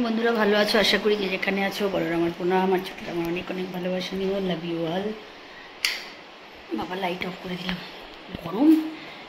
বন্ধুরা ভালো আছো, আশা করি যে যেখানে আছো বড়রা আমার পুনঃ আমার ছোটরা আমার অনেক অনেক ভালোবাসা নিও। Love you all. বাবা লাইট অফ করে দিলাম। গরম,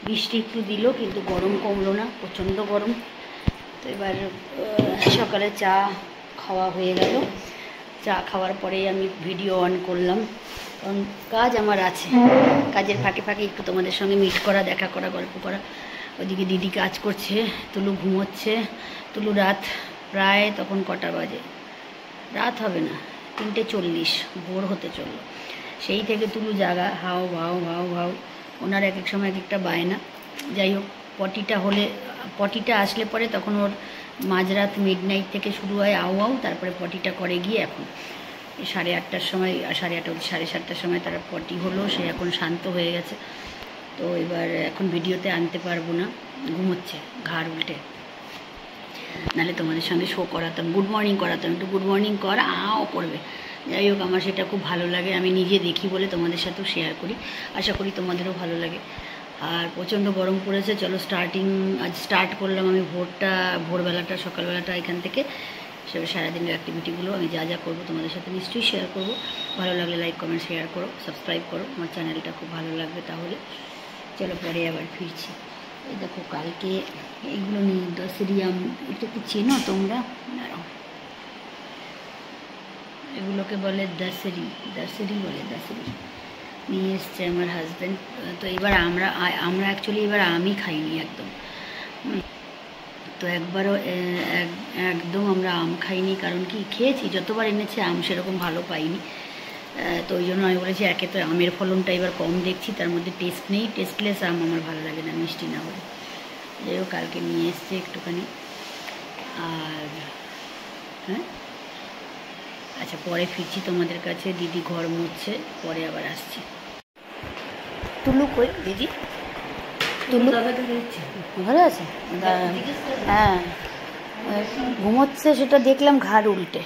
বৃষ্টি একটু দিল কিন্তু গরম কমলো না, প্রচণ্ড গরম। তো এবার সকালে চা খাওয়া হয়ে গেল। চা খাওয়ার পরেই আমি ভিডিও অন করলাম, কারণ কাজ আমার আছে। কাজের ফাঁকে ফাঁকে একটু তোমাদের সঙ্গে মিট করা, দেখা করা, গল্প করা। ওইদিকে দিদি কাজ করছে, তুলু ঘুমোচ্ছে। তুলু রাত প্রায় তখন কটা বাজে, রাত হবে না 3:40, ভোর হতে চললো। সেই থেকে তুলু জাগা, হাও ভাও ভাও ভাও। ওনার এক এক সময় এক একটা বায়না। যাই হোক, পটিটা আসলে পরে তখন ওর মাঝরাত মিডনাইট থেকে শুরু হয় আউ আউ, তারপরে পটিটা করে গিয়ে এখন 8:30টার সময়, 8:30 7:30টার সময় তার পটি হলো। সে এখন শান্ত হয়ে গেছে। তো এবার এখন ভিডিওতে আনতে পারবো না, ঘুমোচ্ছে ঘাড় উল্টে, নাহলে তোমাদের সঙ্গে শো করাতাম, গুড মর্নিং করাতাম। একটু গুড মর্নিং কর আও করবে। যাই হোক, আমার সেটা খুব ভালো লাগে, আমি নিজে দেখি বলে তোমাদের সাথেও শেয়ার করি। আশা করি তোমাদেরও ভালো লাগে। আর প্রচণ্ড গরম পড়েছে। চলো আজ স্টার্ট করলাম আমি ভোরবেলাটা, সকালবেলাটা এখান থেকে। সেভাবে সারাদিনের অ্যাক্টিভিটিগুলো আমি যা যা করবো তোমাদের সাথে নিশ্চয়ই শেয়ার করবো। ভালো লাগলে লাইক কমেন্ট শেয়ার করো, সাবস্ক্রাইব করো, আমার চ্যানেলটা খুব ভালো লাগবে তাহলে। চলো পরে আবার ফিরছি। এই দেখো কালকে এগুলো নিয়ে দশেরিয়াম, এটা কি চেনো তোমরা? এগুলোকে বলে দশেরি বলে, দশেরি নিয়ে এসছে আমার হাজব্যান্ড। তো এবার আমরা অ্যাকচুয়ালি এবার আমই খাইনি একদম। তো একদম আমরা আম খাইনি, কারণ কি খেয়েছি যতবার এনেছে আম সেরকম ভালো পাইনি। তো ওই জন্য আমি বলেছি, একে তো আমের ফলনটা এবার কম দেখছি, তার মধ্যে টেস্ট নেই, টেস্টলেস আম আমার ভালো লাগে না, মিষ্টি না হলে। যাই হোক, কালকে নিয়ে এসছে একটুখানি। আর হ্যাঁ আচ্ছা, পরে ফিরছি তোমাদের কাছে। দিদি ঘর মুছছে, পরে আবার আসছি। তুলু কই দিদি? তুলু ভালো আছে? হ্যাঁ, ঘুমোচ্ছে, সেটা দেখলাম ঘাড় উল্টে।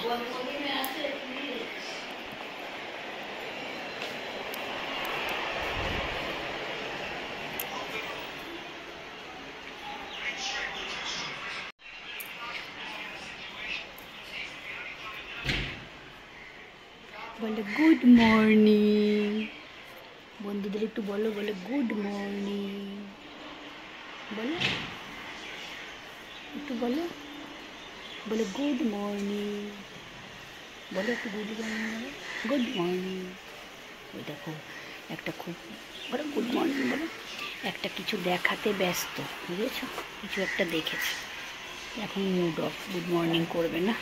বলে গুড মর্নিং, বন্ধুদের একটু বলো, বলে গুড মর্নিং, বলো একটু, বলো গুড মর্নিং, বলো একটু গুড মর্নিং, গুড মর্নিং। ওই দেখো একটা খুব বলো গুড মর্নিং, বলো। একটা কিছু দেখাতে ব্যস্ত, বুঝেছো? কিছু একটা দেখেছে, এখন মুড অফ, গুড মর্নিং করবে না।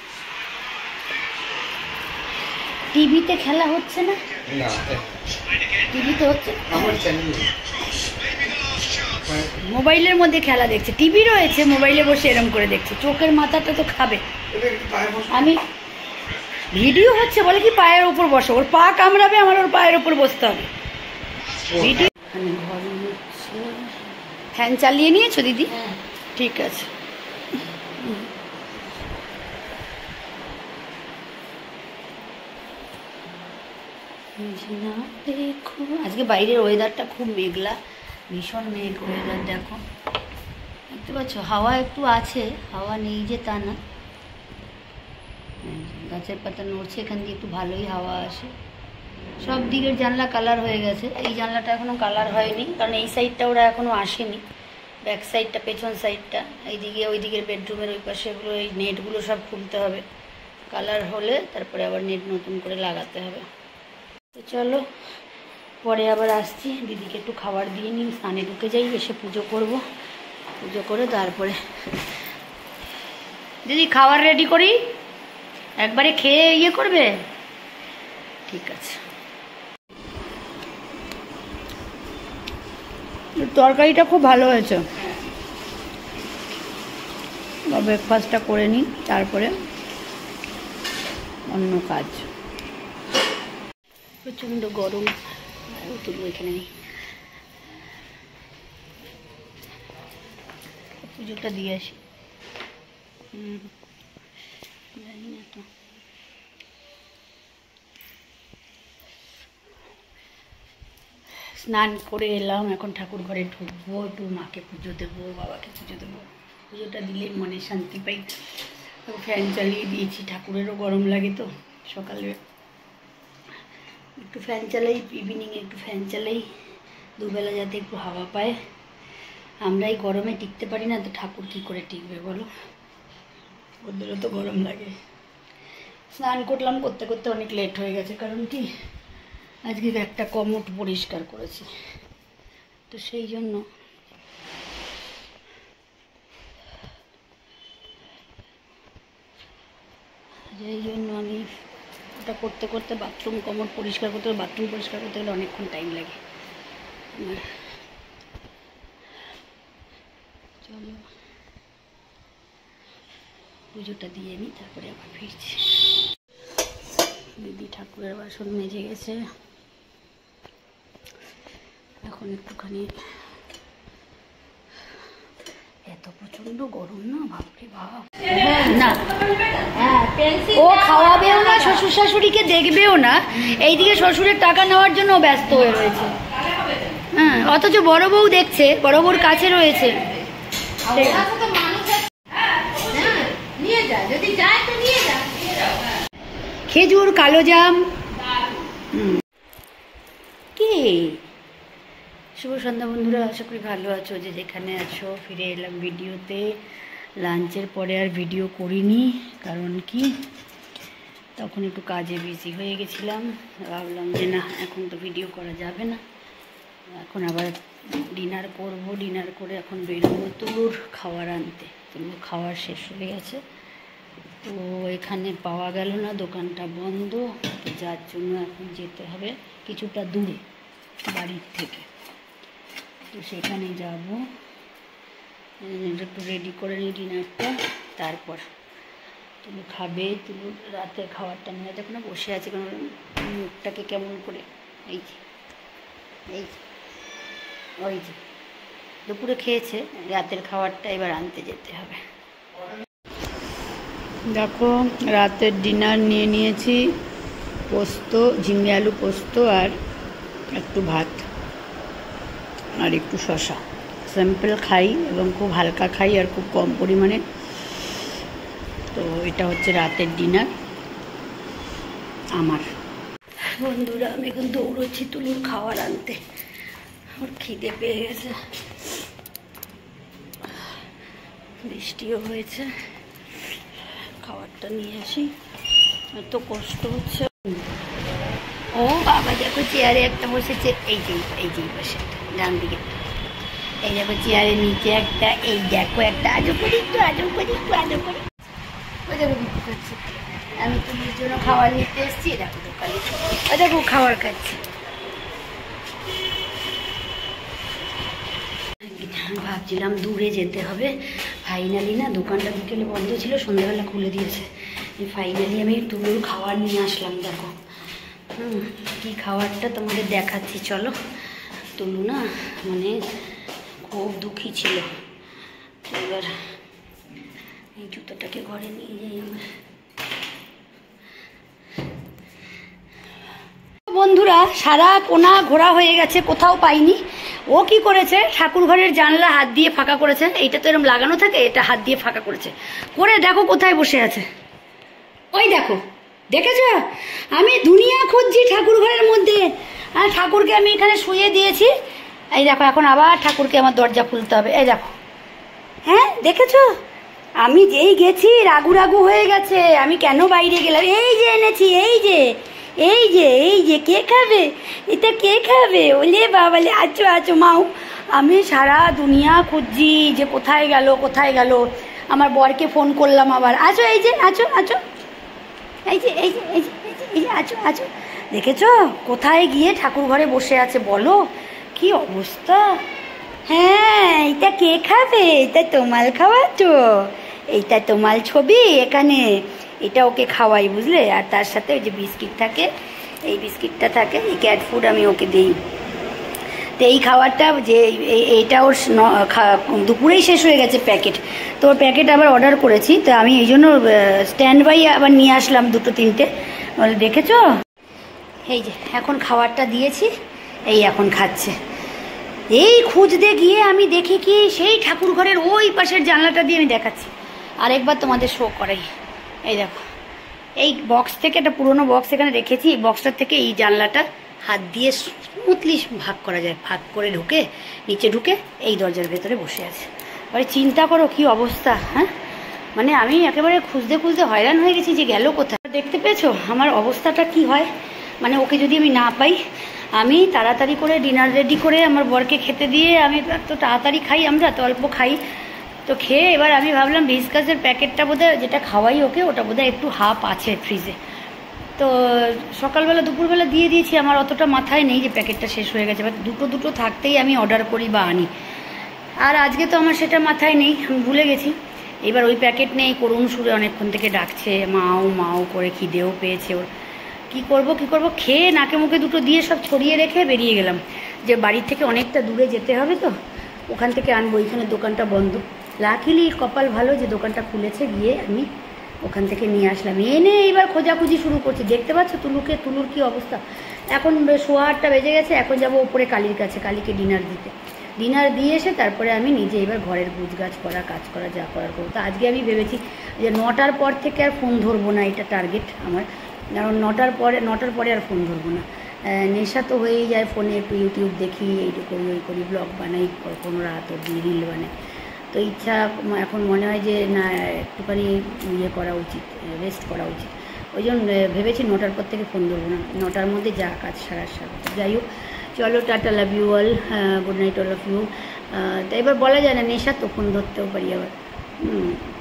টিভিতে খেলা হচ্ছে না? টিভিতে হচ্ছে, মোবাইলের মধ্যে খেলা দেখছে। টিভি রয়েছে, মোবাইলে বসে এরম করে দেখছে, চোখের মাথাটা তো খাবে। আমি ভিডিও হচ্ছে বলে কি পায়ের উপর বসো, ওর পা কামড়াবে, আমার ওর পায়ের উপর বসতে হবে। ভিডিও ঘর হচ্ছে। ফ্যান চালিয়ে নিয়েছো দিদি? ঠিক আছে। দেখো আজকে বাইরের ওয়েদারটা খুব মেঘলা, ভীষণ মেঘ ওয়েদার। দেখো দেখতে পাচ্ছ, হাওয়া একটু আছে, হাওয়া নেই যে তা না। গাছের পাতা নড়ছে, এখান দিয়ে একটু ভালোই হাওয়া আসে। সব দিকের জানলা কালার হয়ে গেছে, এই জানলাটা এখনও কালার হয়নি, কারণ এই সাইডটা ওরা এখনও আসেনি। ব্যাক সাইডটা, পেছন সাইডটা, এইদিকে ওই দিকের বেডরুমের ওই পাশে এগুলো, এই নেটগুলো সব খুলতে হবে। কালার হলে তারপরে আবার নেট নতুন করে লাগাতে হবে। তো চলো পরে আবার আসছি। দিদিকে একটু খাবার দিয়ে নিই, স্নানে ঢুকে যাই, এসে পুজো করব। পুজো করে তারপরে দিদি খাবার রেডি করি, একবারে খেয়ে ইয়ে করবে? ঠিক আছে। তরকারিটা খুব ভালো হয়েছে। ব্রেকফাস্টটা করে নিই, তারপরে অন্য কাজ। প্রচণ্ড গরম, তুলু এখানে নেই। পুজোটা দিয়ে আসি। জানি না তো, স্নান করে এলাম, এখন ঠাকুর ঘরে ঢুকবো, একটু মাকে পুজো দেবো, বাবাকে পুজো দেবো। পুজোটা দিলে মনে শান্তি পাই। ফ্যান চালিয়ে দিয়েছি, ঠাকুরেরও গরম লাগে তো, সকালে একটু ফ্যান চালাই, ইভিনিংয়ে একটু ফ্যান চালাই, দুবেলা যাতে একটু হাওয়া পায়। আমরা এই গরমে টিকতে পারি না, তো ঠাকুর কী করে টিকবে বলো, ওদেরও তো গরম লাগে। স্নান করলাম, করতে করতে অনেক লেট হয়ে গেছে, কারণ কি আজকে একটা কমোড পরিষ্কার করেছি, তো সেই জন্য আমি ওটা করতে করতে বাথরুম কমোড পরিষ্কার করতে, বাথরুম পরিষ্কার করতে গেলে অনেকক্ষণ টাইম লাগে। চলো পুজোটা দিয়ে নিই, তারপরে আবার ফিরছি। দিদি ঠাকুরের বাসন মেজে গেছে, এখন একটুখানি, এত প্রচন্ড গরম না, বাপরে বাপ। না ও খাওয়াবেও না, শ্বশুর শাশুড়িকে দেখবেও না, এইদিকে শ্বশুরের টাকা নেওয়ার জন্য ব্যস্ত হয়ে রয়েছে। হ্যাঁ, অথচ বড় বউ দেখছে, বড় বউর কাছে রয়েছে। খেজুর, কালো জাম। কি শুভ সন্ধ্যা বন্ধুরা, আশা করি ভালো আছো, যে যেখানে আছো। ফিরে এলাম ভিডিওতে। লাঞ্চের পরে আর ভিডিও করিনি, কারণ কি তখন একটু কাজে বিজি হয়ে গেছিলাম। ভাবলাম যে না, এখন তো ভিডিও করা যাবে না, এখন আবার ডিনার করব। ডিনার করে এখন বেরোবো তুলুর খাবার আনতে। তুলুর খাবার শেষ হয়ে গেছে, তো এখানে পাওয়া গেল না, দোকানটা বন্ধ, যার জন্য এখন যেতে হবে কিছুটা দূরে বাড়ির থেকে। তো সেখানে যাব, একটু রেডি করে নিই ডিনারটা, তারপর তুলু খাবে। তুলু রাতের খাবারটা নিয়ে দেখো না বসে আছে, কারণ মুখটাকে কেমন করে, এই যে এই ওই যে দুপুরে খেয়েছে, রাতের খাবারটা এবার আনতে যেতে হবে। দেখো রাতের ডিনার নিয়ে নিয়েছি, পোস্ত, ঝিঙে আলু পোস্ত, আর একটু ভাত, আর একটু শসা। সিম্পল খাই এবং খুব হালকা খাই, আর খুব কম পরিমাণে। তো এটা হচ্ছে রাতের ডিনার আমার। বন্ধুরা আমি এখন দৌড়চ্ছি তুলুর খাবার আনতে, ওর খিদে পেয়ে গেছে, বৃষ্টিও হয়েছে। খাবারটা নিয়ে আসি, এত কষ্ট হচ্ছে। ও বাবা দেখো চেয়ারে একটা বসেছে, এই যে বসে ডান দিকে, এই দেখো চেয়ারের নিচে একটা, এই দেখো একটা, আজও করি একটু, ওই দেখো বিক্রি করছে। আমি তুমির জন্য খাবার নিতে এসেছি, দেখো দোকানে, ওই দেখো খাবার খাচ্ছি। ভাবছিলাম দূরে যেতে হবে, ফাইনালি না দোকানটা বিকেলে বন্ধ ছিল, সন্ধ্যাবেলা খুলে দিয়েছে। ফাইনালি আমি তুলুর খাবার নিয়ে আসলাম। দেখো কি খাবারটা তোমাদের দেখাচ্ছি, চলো। তুলু না মানে খুব দুঃখী ছিল, এবার এই জুতোটাকে ঘরে নিয়ে যাই আমরা। বন্ধুরা সারা কোনা ঘোরা হয়ে গেছে, কোথাও পাইনি। ও কি করেছে, ঠাকুর ঘরের জানলা হাত দিয়ে ফাঁকা করেছে, এইটা তো এরকম লাগানো থাকে, এটা হাত দিয়ে ফাঁকা করেছে, করে দেখো কোথায় বসে আছে, ওই দেখো, দেখেছ? আমি দুনিয়া খুঁজছি ঠাকুর ঘরের মধ্যে, আর ঠাকুরকে আমি এখানে শুয়ে দিয়েছি। এই দেখো এখন আবার ঠাকুরকে আমার দরজা খুলতে হবে, এই দেখো। হ্যাঁ দেখেছো, আমি যেই গেছি রাগু রাগু হয়ে গেছে, আমি কেন বাইরে গেলাম। এই যে এনেছি, এই যে কে খাবে, এটা কে খাবে, ওলে বাবালে, আছো মাও। আমি সারা দুনিয়া খুঁজছি যে কোথায় গেল। আমার বরকে ফোন করলাম আবার, আছো, এই যে আছো, এই যে আছো। দেখেছো কোথায় গিয়ে ঠাকুর ঘরে বসে আছে, বলো কি অবস্থা। হ্যাঁ এটা কে খাবে, এটা তোমাল খাওয়াতো, এইটা তোমাল ছবি এখানে, এটা ওকে খাওয়াই বুঝলে। আর তার সাথে ওই যে বিস্কিট থাকে, এই বিস্কিটটা থাকে, এই ক্যাট ফুড আমি ওকে দিই। তো এই খাবারটা যে এইটা ওর দুপুরেই শেষ হয়ে গেছে প্যাকেট, তো ওর প্যাকেট আবার অর্ডার করেছি, তো আমি এই জন্য স্ট্যান্ড বাই আবার নিয়ে আসলাম 2-3টে। বলে দেখেছো, এই যে এখন খাবারটা দিয়েছি, এই এখন খাচ্ছে। এই খুঁজতে গিয়ে আমি দেখি কি সেই ঠাকুর ঘরের ওই পাশের জানলাটা দিয়ে আমি দেখাচ্ছি, আরেকবার তোমাদের শো করাই। এই দেখো, এই বক্স থেকে, একটা পুরোনো বক্স এখানে রেখেছি, এই বক্সটার থেকে এই জানলাটা হাত দিয়ে স্মুথলি ভাগ করা যায়, ভাগ করে ঢুকে নিচে ঢুকে এই দরজার ভেতরে বসে আছে। এবারে চিন্তা করো কি অবস্থা। হ্যাঁ, মানে আমি একেবারে খুঁজতে খুঁজতে হয়রান হয়ে গেছি যে গেল কোথায়। দেখতে পেয়েছো আমার অবস্থাটা কি হয়। মানে ওকে যদি আমি না পাই, আমি তাড়াতাড়ি করে ডিনার রেডি করে আমার বরকে খেতে দিয়ে, আমি তো তাড়াতাড়ি খাই, আমরা তো অল্প খাই, তো খেয়ে এবার আমি ভাবলাম ভিসকাসের প্যাকেটটা বোধহয় যেটা খাওয়াই ওকে, ওটা বোধহয় একটু হাফ আছে ফ্রিজে। তো সকালবেলা দুপুরবেলা দিয়ে দিয়েছি, আমার অতটা মাথায় নেই যে প্যাকেটটা শেষ হয়ে গেছে, বাট দুটো দুটো থাকতেই আমি অর্ডার করি বা আনি। আর আজকে তো আমার সেটা মাথায় নেই, আমি ভুলে গেছি। এবার ওই প্যাকেট নেই, করুণ সুরে অনেকক্ষণ থেকে ডাকছে, মাও মাও করে, খিদেও পেয়েছে ওর। কি করব খেয়ে নাকে মুখে দুটো দিয়ে সব ছড়িয়ে রেখে বেরিয়ে গেলাম, যে বাড়ির থেকে অনেকটা দূরে যেতে হবে, তো ওখান থেকে আনবো। এখানে দোকানটা বন্ধ, লাকিলি কপাল ভালো যে দোকানটা খুলেছে, গিয়ে আমি ওখান থেকে নিয়ে আসলাম। এনে এইবার খোঁজাখুঁজি শুরু করছি। দেখতে পাচ্ছ তুলুর কি অবস্থা। এখন 8:15 বেজে গেছে, এখন যাব ওপরে কালীর কাছে, কালীকে ডিনার দিতে। ডিনার দিয়ে এসে তারপরে আমি নিজে এবার ঘরের গুছগাছ করা, কাজ করা, যা করার করবো। তো আজকে আমি ভেবেছি যে 9টার পর থেকে আর ফোন ধরবো না, এটা টার্গেট আমার। কারণ 9টার পরে আর ফোন ধরবো না। নেশা তো হয়েই যায় ফোনে, একটু ইউটিউব দেখি, এইটু করি ওই করি, ব্লগ বানাই, কোনো রাত অবধি রিল বানাই। তো ইচ্ছা এখন মনে হয় যে না, একটুখানি ইয়ে করা উচিত, রেস্ট করা উচিত। ওই জন্য ভেবেছি 9টার পর থেকে ফোন ধরবো না, 9টার মধ্যে যা কাজ সারার। যাই হোক, চলো, টাটা, love you all, good night all of you. তো এবার বলা যায় না, নেশা তো ফোন ধরতেও পারি আবার।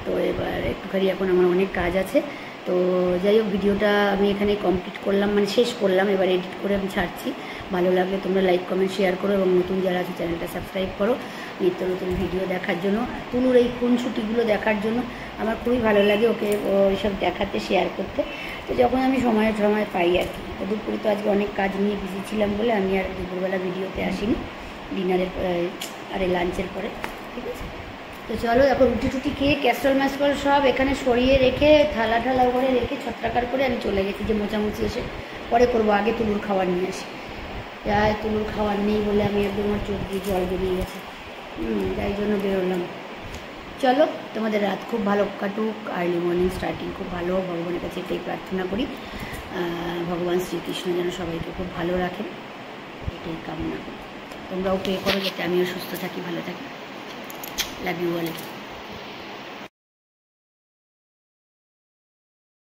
তো এবার একটুখানি এখন আমার অনেক কাজ আছে। তো যাই হোক, ভিডিওটা আমি এখানে কমপ্লিট করলাম, মানে শেষ করলাম। এবার এডিট করে আমি ছাড়ছি। ভালো লাগলে তোমরা লাইক, কমেন্ট, শেয়ার করো, এবং নতুন যারা আছে চ্যানেলটা সাবস্ক্রাইব করো নিত্য নতুন ভিডিও দেখার জন্য। তুলুর এই খুনসুটিগুলো দেখার জন্য আমার খুবই ভালো লাগে, ওকে ওইসব দেখাতে, শেয়ার করতে। তো যখন আমি সময় পাই আর কি। তো দুপুরে তো আজকে অনেক কাজ নিয়ে বিজি ছিলাম বলে আমি আর দুপুরবেলা ভিডিওতে আসিনি, ডিনারের আরে লাঞ্চের পরে। ঠিক আছে, তো চলো এখন রুটি টুটি খেয়ে ক্যাস্ট্রল ম্যাস্ট্রল সব এখানে সরিয়ে রেখে, থালা করে রেখে, ছত্রাকার করে আমি চলে গেছি যে মোচামুচি এসে পরে করবো, আগে তুলুর খাবার নিয়ে আসি। যাই, তুলুর খাবার নেই বলে আমি একদম আমার চোখ দিয়ে জল বেরিয়ে গেছে। তাই জন্য বেরোলাম। চলো, তোমাদের রাত খুব ভালো কাটুক, আর্লি মর্নিং স্টার্টিং খুব ভালো, ভগবানের কাছে এটাই প্রার্থনা করি। ভগবান শ্রীকৃষ্ণ যেন সবাইকে খুব ভালো রাখেন, এটাই কামনা করি। তোমরাও প্রে করো যাতে আমিও সুস্থ থাকি, ভালো থাকি। Love you all.